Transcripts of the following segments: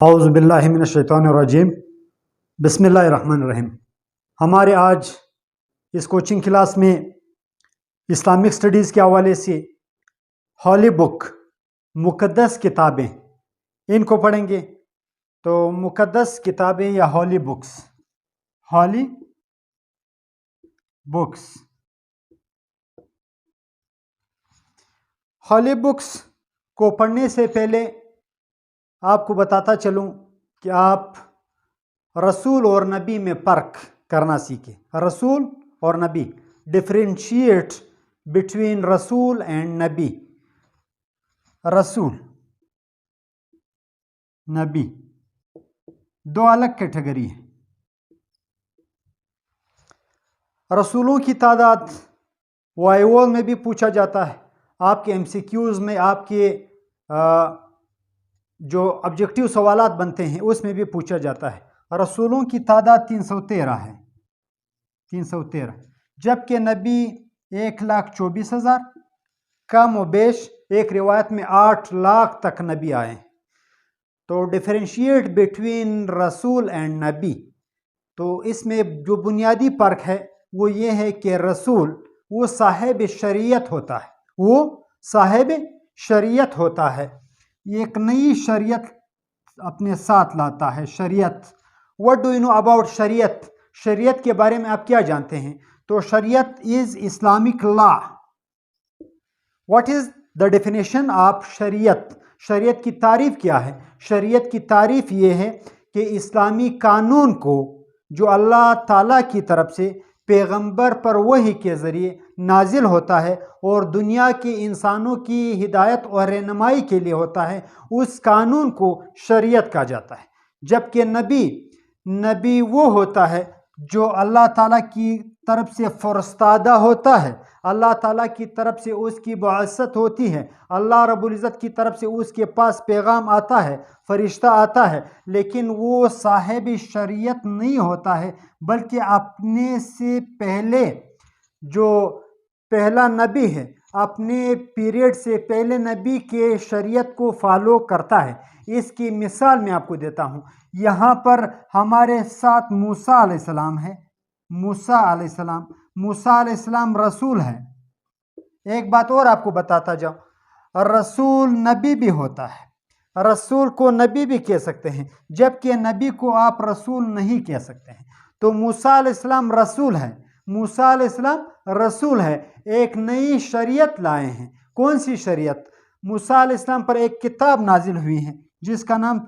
اعوذ باللہ من الشیطان الرجیم بسم اللہ الرحمن الرحیم۔ ہمارے آج اس کوچنگ کلاس میں اسلامک سٹڈیز کے حوالے سے ہولی بک مقدس کتابیں ان کو پڑھیں گے۔ تو مقدس کتابیں یا ہولی بکس ہولی بکس کو پڑھنے سے پہلے آپ کو بتاتا چلوں کہ آپ رسول اور نبی میں فرق کرنا سیکھیں۔ رسول اور نبی، ڈفرینشیٹ بٹوین رسول اینڈ نبی۔ رسول، نبی دو الگ کیٹیگری ہیں۔ رسولوں کی تعداد وائیول میں بھی پوچھا جاتا ہے، آپ کے ایم سی کیوز میں، آپ کے جو آبجیکٹیو سوالات بنتے ہیں اس میں بھی پوچھا جاتا ہے۔ رسولوں کی تعداد 313 ہے، 313، جبکہ نبی 1,24,000، کم و بیش ایک روایت میں 8 لاکھ تک نبی آئے ہیں۔ تو ڈیفرینشیٹ بٹوین رسول اینڈ نبی، تو اس میں جو بنیادی فرق ہے وہ یہ ہے کہ رسول وہ صاحب شریعت ہوتا ہے، ایک نئی شریعت اپنے ساتھ لاتا ہے۔ شریعت، what do you know about شریعت؟ شریعت کے بارے میں آپ کیا جانتے ہیں؟ تو شریعت is Islamic law۔ What is the definition of شریعت؟ شریعت کی تعریف کیا ہے؟ شریعت کی تعریف یہ ہے کہ اسلامی قانون کو جو اللہ تعالیٰ کی طرف سے پیغمبر پر وحی کے ذریعے نازل ہوتا ہے اور دنیا کے انسانوں کی ہدایت اور رہنمائی کے لیے ہوتا ہے، اس قانون کو شریعت کہا جاتا ہے۔ جبکہ نبی وہ ہوتا ہے جو اللہ تعالیٰ کی طرف سے فرستادہ ہوتا ہے، اللہ تعالیٰ کی طرف سے اس کی بعثت ہوتی ہے، اللہ رب العزت کی طرف سے اس کے پاس پیغام آتا ہے، فرشتہ آتا ہے، لیکن وہ صاحب شریعت نہیں ہوتا ہے، بلکہ اپنے سے پہلے جو پہلا نبی ہے، اپنے پیریڈ سے پہلے نبی کے شریعت کو فالو کرتا ہے۔ اس کی مثال میں آپ کو دیتا ہوں۔ یہاں پر ہمارے ساتھ موسیٰ علیہ السلام ہے، موسیٰ علیہ السلام رسول ہے۔ ایک بات اور آپ کو بتاتا جاؤں، رسول نبی بھی ہوتا ہے، رسول کو نبی بھی کہہ سکتے ہیں، جبکہ نبی کو آپ رسول نہیں کہہ سکتے ہیں۔ تو موسیٰ علیہ السلام رسول ہے، ایک نئی شریعت لائے ہیں۔ کون سی شریعت؟ موسیٰ علیہ السلام پر ایک کتاب نازل ہوئی ہے جس کا نام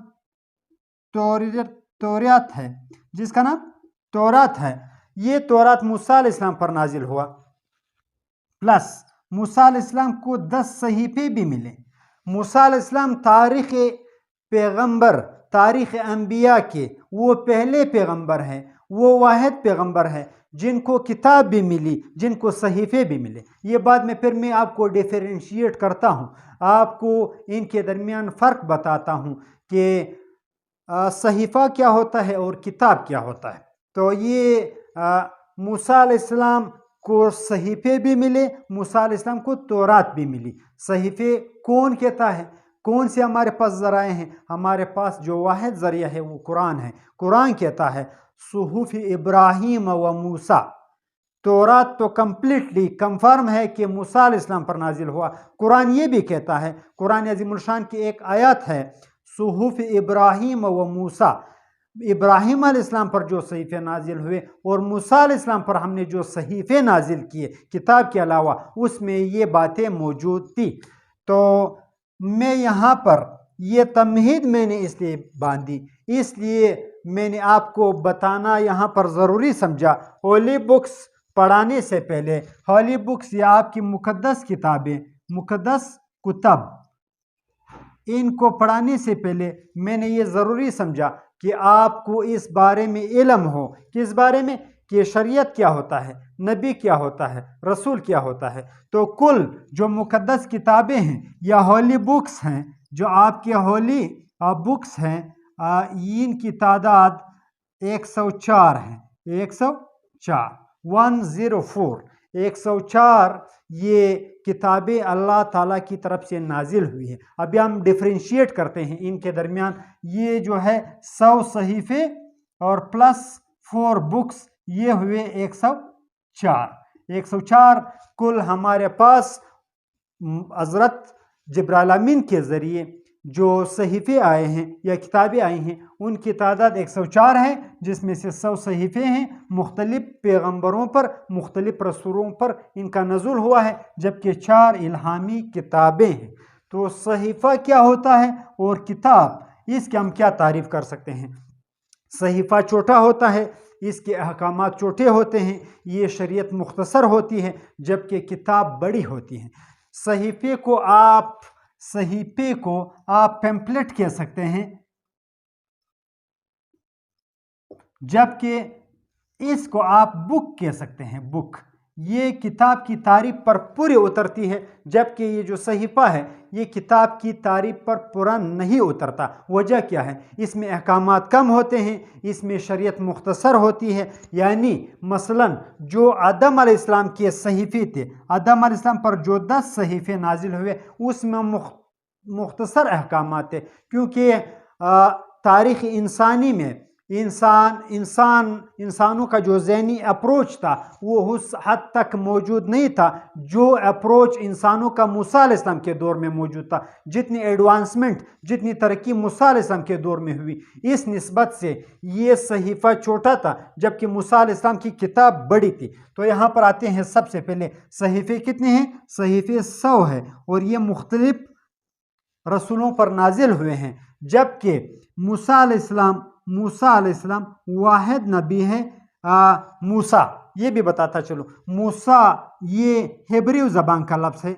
تورات ہے، یہ تورات موسیٰ علیہ السلام پر نازل ہوا، پلس موسیٰ علیہ السلام کو 10 صحیفے بھی ملے۔ موسیٰ علیہ السلام تاریخ انبیاء کے وہ پہلے پیغمبر ہیں، وہ واحد پیغمبر ہیں جن کو کتاب بھی ملی، جن کو صحیفے بھی ملے۔ یہ بات پھر میں آپ کو ڈیفرینشیٹ کرتا ہوں، آپ کو ان کے درمیان فرق بتاتا ہوں کہ صحیفہ کیا ہوتا ہے اور کتاب کیا ہوتا ہے۔ تو یہ موسیٰ علیہ السلام کو صحیفے بھی ملے، موسیٰ علیہ السلام کو تورات بھی ملی۔ صحیفے کون کہتا ہے؟ کون سے ہمارے پاس ذرائع ہیں؟ ہمارے پاس جو واحد ذریعہ ہے وہ قرآن ہے۔ قرآن کہتا ہے صحف ابراہیم و موسیٰ۔ تورات تو کمپلیٹلی کنفرم ہے کہ موسیٰ علیہ السلام پر نازل ہوا۔ قرآن یہ بھی کہتا ہے، قرآن عظیم الشان کی ایک آیت ہے، صحف ابراہیم و موسیٰ، ابراہیم علیہ السلام پر جو صحیفے نازل ہوئے اور موسیٰ علیہ السلام پر ہم نے جو صحیفے نازل کیے کتاب کے علاوہ، اس میں یہ باتیں موجود تھی۔ تو میں یہاں پر یہ تمہید میں نے اس لیے باندھی، اس لیے میں نے آپ کو بتانا یہاں پر ضروری سمجھا۔ ہولی بکس پڑھانے سے پہلے، ہولی بکس یا آپ کی مقدس کتابیں، مقدس کتب، ان کو پڑھانے سے پہلے میں نے یہ ضروری سمجھا کہ آپ کو اس بارے میں علم ہو۔ کس بارے میں؟ کہ شریعت کیا ہوتا ہے، نبی کیا ہوتا ہے، رسول کیا ہوتا ہے۔ تو کل جو مقدس کتابیں ہیں یا ہولی بکس ہیں، جو آپ کے ہولی بکس ہیں، ان کی تعداد 104 ہے، 104 104 یہ کتابیں اللہ تعالیٰ کی طرف سے نازل ہوئی ہیں۔ ابھی ہم ڈفرینشیٹ کرتے ہیں ان کے درمیان۔ یہ جو ہے 100 صحیفے اور پلس 4 بکس، یہ ہوئے 104۔ 104 کل ہمارے پاس حضرت جبرائیل امین کے ذریعے جو صحیفے آئے ہیں یا کتابیں آئی ہیں ان کی تعداد 104 ہے، جس میں سے 100 صحیفے ہیں، مختلف پیغمبروں پر، مختلف رسولوں پر ان کا نزول ہوا ہے، جبکہ 4 الہامی کتابیں ہیں۔ تو صحیفہ کیا ہوتا ہے اور کتاب، اس کے ہم کیا تعریف کر سکتے ہیں؟ صحیفہ چھوٹا ہوتا ہے، اس کے احکامات چھوٹے ہوتے ہیں، یہ شریعت مختصر ہوتی ہے، جبکہ کتاب بڑی ہوتی ہے۔ صحیفے کو آپ پیمپلیٹ کہہ سکتے ہیں، جبکہ اس کو آپ بک کہہ سکتے ہیں۔ بک یہ کتاب کی تعریف پر پورے اترتی ہے، جبکہ یہ جو صحیفہ ہے یہ کتاب کی تعریف پر پورا نہیں اترتا۔ وجہ کیا ہے؟ اس میں احکامات کم ہوتے ہیں، اس میں شریعت مختصر ہوتی ہے۔ یعنی مثلا جو آدم علیہ السلام کے صحیفے تھے، آدم علیہ السلام پر جو 10 صحیفے نازل ہوئے اس میں مختصر احکامات تھے، کیونکہ تاریخ انسانی میں انسانوں کا جو ذہنی اپروچ تھا وہ اس حد تک موجود نہیں تھا جو اپروچ انسانوں کا موسیٰ علیہ السلام کے دور میں موجود تھا۔ جتنی ایڈوانسمنٹ، جتنی ترقی موسیٰ علیہ السلام کے دور میں ہوئی، اس نسبت سے یہ صحیفہ چھوٹا تھا، جبکہ موسیٰ علیہ السلام کی کتاب بڑی تھی۔ تو یہاں پر آتے ہیں، سب سے پہلے صحیفے کتنے ہیں؟ صحیفے 100 ہے، اور یہ مختلف رسولوں پر نازل ہوئے ہیں، جبکہ موسیٰ علیہ السلام واحد نبی ہے۔ موسیٰ، یہ بھی بتاتا چلو، موسیٰ یہ ہیبریو زبان کا لفظ ہے،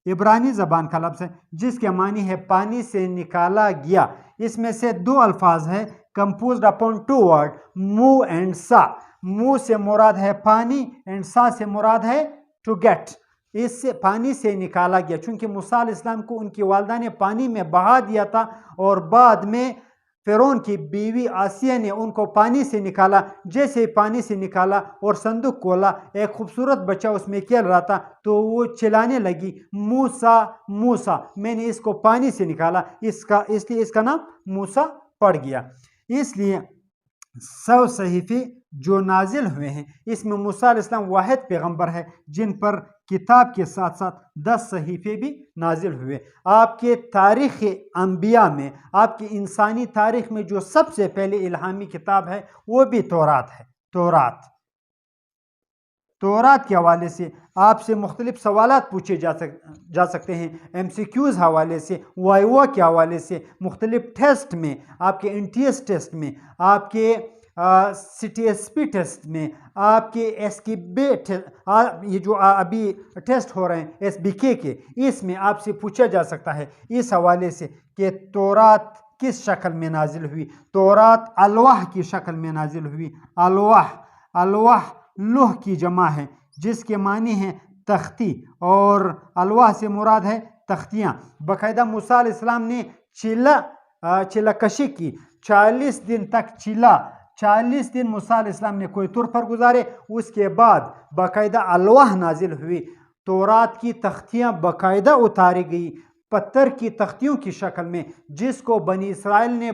عبرانی زبان کا لفظ ہے، جس کے معنی ہے پانی سے نکالا گیا۔ اس میں سے 2 الفاظ ہیں، composed upon 2 words، مو اینڈ سا۔ مو سے مراد ہے پانی، اینڈ سا سے مراد ہے to get۔ اس سے پانی سے نکالا گیا، چونکہ موسیٰ علیہ السلام کو ان کی والدہ نے پانی میں بہا دیا تھا، اور بعد میں فرعون کی بیوی آسیہ نے ان کو پانی سے نکالا۔ جیسے پانی سے نکالا اور صندوق کھولا، ایک خوبصورت بچہ اس میں کھیل رہا تھا، تو وہ چلانے لگی، موسیٰ موسیٰ، میں نے اس کو پانی سے نکالا، اس لیے اس کا نام موسیٰ پڑ گیا۔ اس لیے 100 صحیفے جو نازل ہوئے ہیں، اس میں موسیٰ علیہ السلام واحد پیغمبر ہے جن پر کتاب کے ساتھ ساتھ 10 صحیفے بھی نازل ہوئے۔ آپ کے تاریخ انبیاء میں، آپ کی انسانی تاریخ میں جو سب سے پہلے الہامی کتاب ہے وہ بھی تورات ہے۔ تورات کے حوالے سے آپ سے مختلف سوالات پوچھے جا سکتے ہیں، MCQs حوالے سے، وائوا کے حوالے سے، مختلف ٹیسٹ میں، آپ کے NTS ٹیسٹ میں، آپ کے CTSP ٹیسٹ میں، آپ کے SKB یہ جو ابھی ٹیسٹ ہو رہے ہیں SBK کے، اس میں آپ سے پوچھا جا سکتا ہے اس حوالے سے کہ تورات کس شکل میں نازل ہوئی۔ تورات الواح کی شکل میں نازل ہوئی۔ الواح لوح کی جمع ہے، جس کے معنی ہے تختی، اور الواح سے مراد ہے تختیاں۔ باقاعدہ موسیٰ علیہ السلام نے چیلا کشی کی، 40 دن تک 40 دن موسیٰ علیہ السلام نے کوئی طور پر گزارے، اس کے بعد باقاعدہ الواح نازل ہوئی۔ تورات کی تختیاں باقاعدہ اتاری گئی، پتھر کی تختیوں کی شکل میں، جس کو بنی اسرائیل نے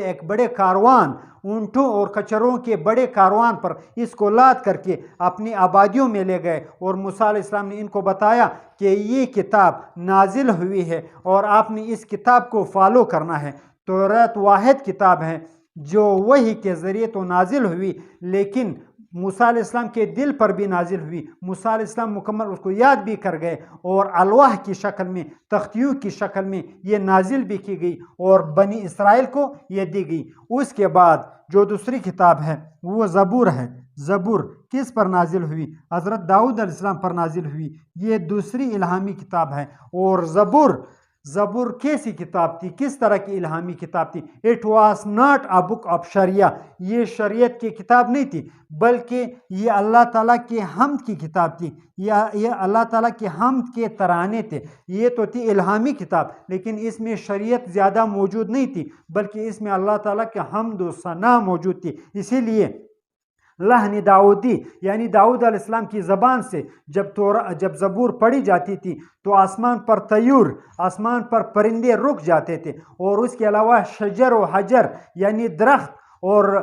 ایک بڑے کاروان، اونٹوں اور کچروں کے بڑے کاروان پر اس کو لاد کر کے اپنی آبادیوں میں لے گئے، اور موسیٰ علیہ السلام نے ان کو بتایا کہ یہ کتاب نازل ہوئی ہے اور آپ نے اس کتاب کو فالو کرنا ہے۔ تورات واحد کتاب ہے جو وحی کے ذریعے تو نازل ہوئی، لیکن موسیٰ علیہ السلام کے دل پر بھی نازل ہوئی۔ موسیٰ علیہ السلام مکمل اس کو یاد بھی کر گئے، اور الواح کی شکل میں، تختیوں کی شکل میں یہ نازل بھی کی گئی اور بنی اسرائیل کو یہ دی گئی۔ اس کے بعد جو دوسری کتاب ہے وہ زبور ہے۔ زبور کس پر نازل ہوئی؟ حضرت داؤد علیہ السلام پر نازل ہوئی۔ یہ دوسری الہامی کتاب ہے۔ اور زبور کیسی کتاب تھی؟ کس طرح کی الہامی کتاب تھی؟ It was not a book of شریعہ، یہ شریعت کی کتاب نہیں تھی، بلکہ یہ اللہ تعالیٰ کے حمد کی کتاب تھی، یہ اللہ تعالیٰ کے حمد کے ترانے تھے۔ یہ تو تھی الہامی کتاب، لیکن اس میں شریعت زیادہ موجود نہیں تھی، بلکہ اس میں اللہ تعالیٰ کے حمد و ثنا موجود تھی۔ اسی لیے لحن داؤدی یعنی داؤد علیہ السلام کی زبان سے جب زبور پڑھی جاتی تھی تو آسمان پر طیور، آسمان پر پرندے رک جاتے تھے، اور اس کے علاوہ شجر و حجر یعنی درخت اور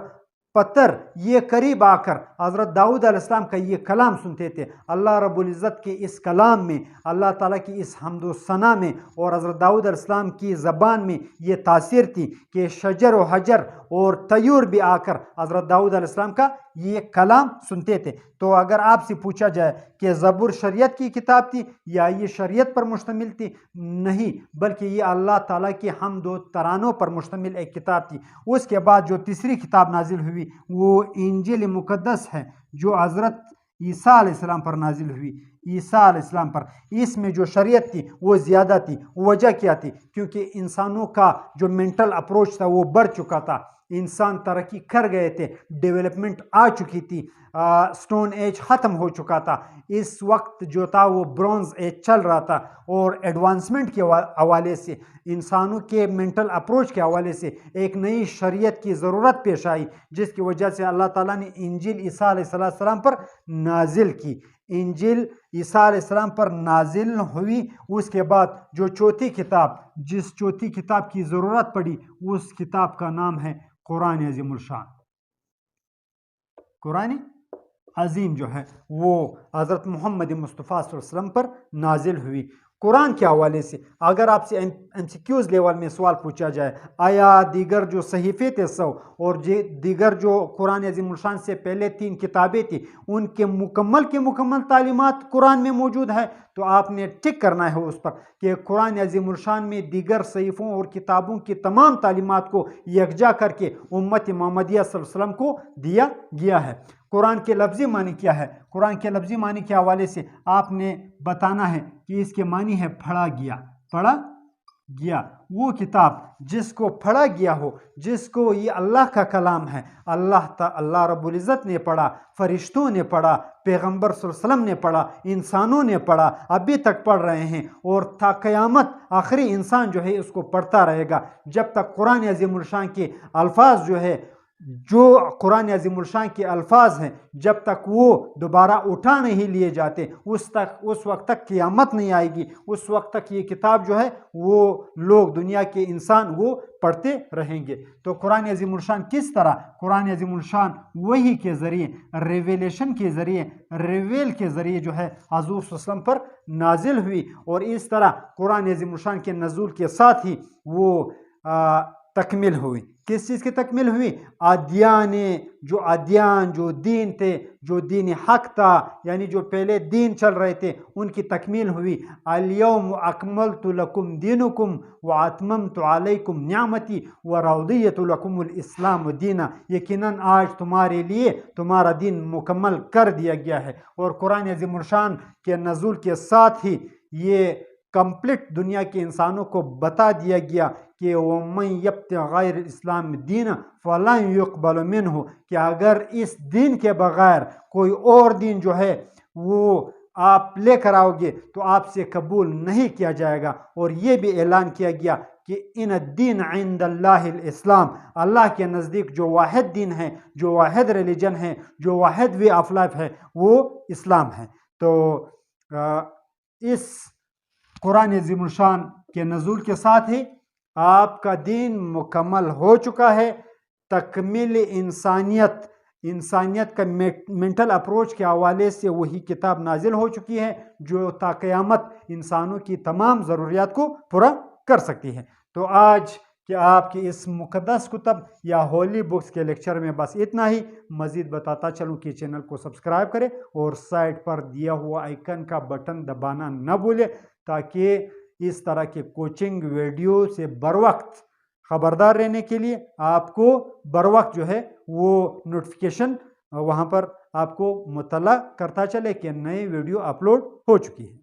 پتھر یہ قریب آ کر حضرت داؤد علیہ السلام کا یہ کلام سنتے تھے۔ اللہ رب العزت کے اس کلام میں، اللہ تعالیٰ کی اس حمد و ثنا میں اور حضرت داؤد علیہ السلام کی زبان میں یہ تاثیر تھی کہ شجر و حجر اور طیور بھی آ کر حضرت داؤد علیہ السلام کا یہ کلام سنتے تھے۔ تو اگر آپ سے پوچھا جائے کہ زبور شریعت کی کتاب تھی یا یہ شریعت پر مشتمل تھی، نہیں، بلکہ یہ اللہ تعالیٰ کی حمد و ترانوں پر مشتمل ایک کتاب تھی۔ اس کے بعد جو تیسری کتاب نازل ہوئی وہ انجیل مقدس ہے، جو حضرت عیسیٰ علیہ السلام پر نازل ہوئی، عیسیٰ علیہ السلام پر۔ اس میں جو شریعت تھی وہ زیادہ تھی۔ وجہ کیا تھی؟ کیونکہ انسانوں کا جو مینٹل اپروچ تھا وہ بڑھ چکا تھا، انسان ترقی کر گئے تھے، ڈیولپمنٹ آ چکی تھی، سٹون ایج ختم ہو چکا تھا۔ اس وقت جو تھا وہ برونز ایج چل رہا تھا، اور ایڈوانسمنٹ کے حوالے سے، انسانوں کے مینٹل اپروچ کے حوالے سے ایک نئی شریعت کی ضرورت پیش آئی، جس کی وجہ سے اللہ تعالیٰ نے انجیل عیسیٰ علیہ السلام پر نازل کی۔ انجیل عیسیٰ علیہ السلام پر نازل ہوئی۔ اس کے بعد جو چوتھی کتاب، جس چوتھی کتاب کی ضرورت پڑی، اس کتاب کا نام ہے قرآن عظیم الشان۔ قرآن عظیم جو ہے وہ حضرت محمد مصطفیٰ صلی اللہ علیہ وسلم پر نازل ہوئی۔ قرآن کے حوالے سے اگر آپ سے ایم سی کیوز لیول میں سوال پوچھا جائے، آیا دیگر جو صحیفے تھے 100 اور دیگر جو قرآن عظیم الشان سے پہلے 3 کتابیں تھیں، ان کے مکمل تعلیمات قرآن میں موجود ہے، تو آپ نے ٹک کرنا ہے اس پر کہ قرآن عظیم الشان میں دیگر صحیفوں اور کتابوں کی تمام تعلیمات کو یکجا کر کے امت محمدیہ صلی اللہ علیہ وسلم کو دیا گیا ہے۔ قرآن کے لفظی معنی کیا ہے؟ قرآن کے لفظی معنی کے حوالے سے آپ نے بتانا ہے کہ اس کے معنی ہے پڑھا گیا۔ پڑھا گیا وہ کتاب جس کو پڑھا گیا ہو، جس کو یہ اللہ کا کلام ہے، اللہ رب العزت نے پڑھا، فرشتوں نے پڑھا، پیغمبر صلی اللہ علیہ وسلم نے پڑھا، انسانوں نے پڑھا، ابھی تک پڑھ رہے ہیں، اور تا قیامت آخری انسان جو ہے اس کو پڑھتا رہے گا، جب تک قرآن عظیم الشان کے الفاظ جو قرآن عظیم الشان کے الفاظ ہیں، جب تک وہ دوبارہ اٹھا نہیں لیے جاتے، اس وقت تک قیامت نہیں آئے گی، اس وقت تک یہ کتاب جو ہے وہ لوگ، دنیا کے انسان وہ پڑھتے رہیں گے۔ تو قرآن عظیم الشان کس طرح؟ قرآن عظیم الشان وحی کے ذریعے، ریویلیشن کے ذریعے، ریویل کے ذریعے جو ہے حضور صلی اللہ علیہ وسلم پر نازل ہوئی، اور اس طرح قرآن عظیم الشان کے نزول کے ساتھ ہی وہ تکمیل ہوئی۔ کس چیز کی تکمیل ہوئی؟ ادیان جو دین تھے، جو دین حق تھا، یعنی جو پہلے دین چل رہے تھے، ان کی تکمیل ہوئی۔ الیوم اکملت لکم دینکم واتممت علیکم نعمتی ورضیت لکم الاسلام دینا، یقیناً آج تمہارے لیے تمہارا دین مکمل کر دیا گیا ہے۔ اور قرآن عظیم الشان کے نزول کے ساتھ ہی یہ کمپلیٹ دنیا کے انسانوں کو بتا دیا گیا کہ وَمَن يَبْتَغِ غَيْرَ الْإِسْلَامِ دِينًا فَلَن يُقْبَلَ مِنْهُ، کہ اگر اس دین کے بغیر کوئی اور دین جو ہے وہ آپ لے کر آؤ گے تو آپ سے قبول نہیں کیا جائے گا۔ اور یہ بھی اعلان کیا گیا کہ ان الدین عند اللہ الاسلام، اللہ کے نزدیک جو واحد دین ہے، جو واحد ریلیجن ہے، جو واحد وے آف لائف ہے، وہ اسلام ہے۔ تو اس قرآن عظیم الشان کے نزول کے ساتھ ہی آپ کا دین مکمل ہو چکا ہے۔ تکمیل انسانیت کا مینٹل اپروچ کے حوالے سے وہی کتاب نازل ہو چکی ہے جو تا قیامت انسانوں کی تمام ضروریات کو پورا کر سکتی ہے۔ تو آج کہ آپ کی اس مقدس کتب یا ہولی بکس کے لیکچر میں بس اتنا ہی۔ مزید بتاتا چلوں کہ چینل کو سبسکرائب کریں اور سائٹ پر دیا ہوا آئیکن کا بٹن دبانا نہ بھولیں، تاکہ اس طرح کے کوچنگ ویڈیو سے بر وقت خبردار رہنے کے لیے آپ کو بر وقت جو ہے وہ نوٹیفیکیشن وہاں پر آپ کو مطلع کرتا چلے کہ نئے ویڈیو اپلوڈ ہو چکی ہے۔